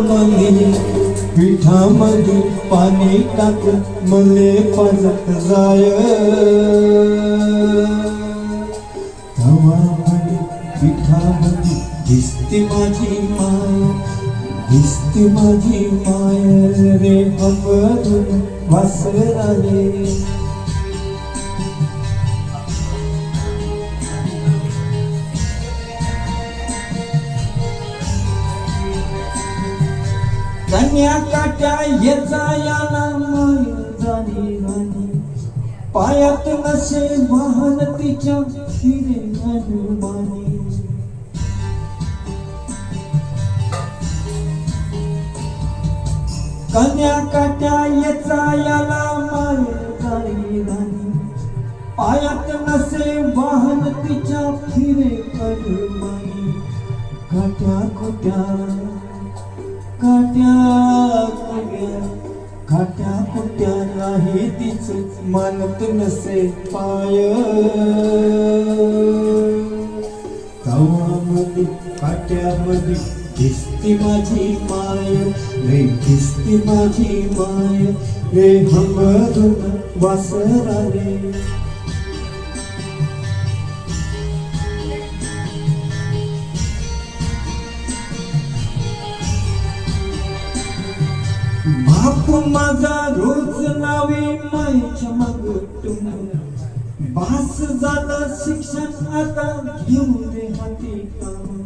मनी पिठामध्ये पाणी टाकून मले पाजत जाय तवा म्हणे पिठामध्ये दिसती माझी माय दिसती माझी माय रे हमरून वासराले कन्या काट्या येचा याला माय झाली राणी पायात नसे वाहन तिच्या फिरे अनुमानी कन्या काट्या येचा याला माय झाली राणी पायात नसे वाहन तिच्या फिरे अनुमानी काट्या कुट्या काट्या कुट्या नाही तीच मानत नसे पाय गावामध्ये काट्यामध्ये दिसती माझी माय रे दिसती माझी माय रे हमरून वासराले बाप माझा रोज नावे मायच्या मग बास झालं शिक्षण आता घेऊ दे हाती काम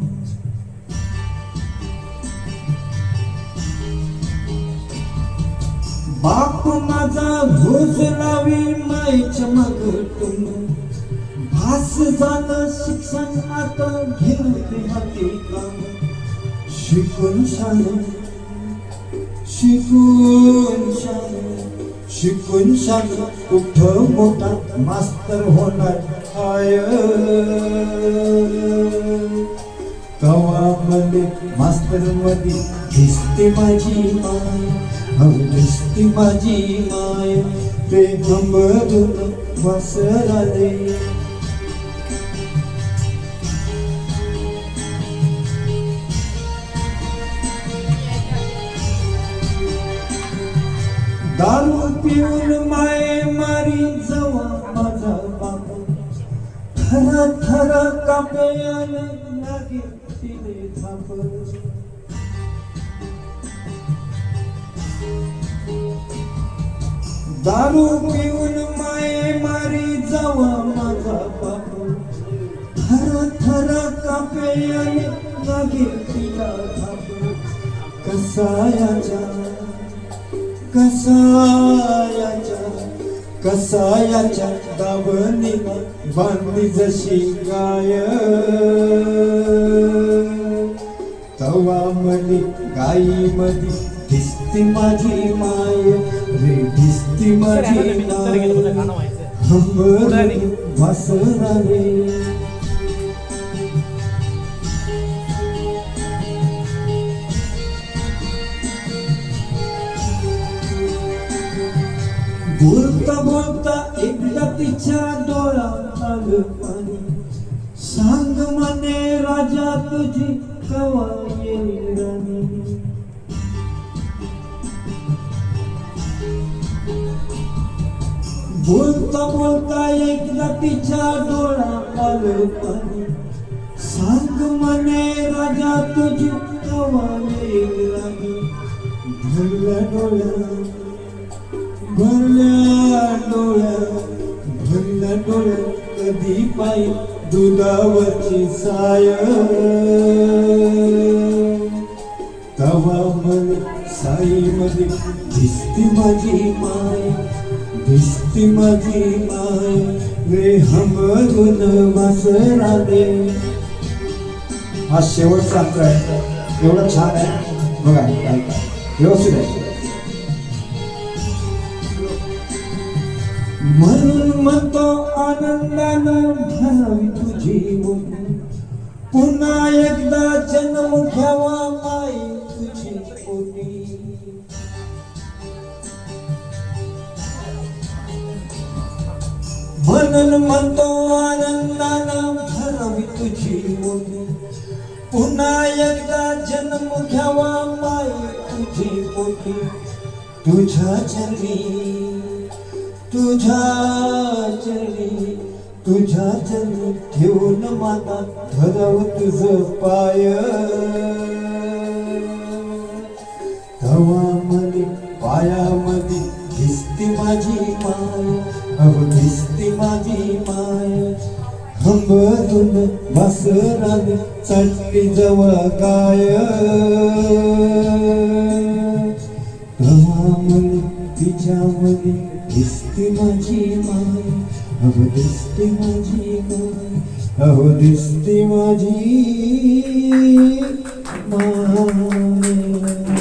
बाप माझा रोज नावे मायच्या मग बास झालं शिक्षण आता घेऊ दे हाती काम शिकून शिकून शान कुठं मोठा मास्तर होणार हाय तवा मध्ये मास्तर मध्ये दिसते माझी माय दिसते माझी माय रे हमरून वासराले दारू पिऊन माये मारी जवा माझा बाप थर थर कापे आले लागे तिने थाप दारू पिऊन माये मारी जवा माझा बाप थर थर कापे आले लागे तिला थाप कसायाच्या दावणीला बांधली जशी गाय तवा मध्ये गाईमध्ये दिसती माझी माय रे दिसती माझी माय हमरून वासराले बोलता बोलता एकदा तिच्या डोळ्यात आलं पाणी सांग म्हणे राजा तुझी कवा येईल राणी बोलता बोलता एकदा तिच्या डोळ्यात आलं पाणी सांग म्हणे राजा तुझी कवा येईल राणी भरल्या डोळ्या कधी पायी दुधावरची साय तवा मध्ये साईमध्ये दिसती माझी माय दिसती माझी माय रे हमरून वासराले हा शेवटचा अंक आहे एवढं छान आहे बघा व्यवस्थित आहे म्हणून म्हणतो आनंदानं भरावी तुझी मुठी पुन्हा एकदा जन्म घ्यावा माई तुझी पोटी म्हणून म्हणतो आनंदानं भरावी तुझी मुठी पुन्हा एकदा जन्म घ्यावा माई पोटी तुझ्या चरणी तुझ्या चरणी ठेवून माता धराव तुझ पाय तवामध्ये पायामध्ये दिसते माझी माय अहो दिसते माझी माय हंबरून वासराने चटली जवळ काय तवामध्ये तिच्यामध्ये दिसते माझी माय अहो दिसते माझी माय अहो दिसते माझी माय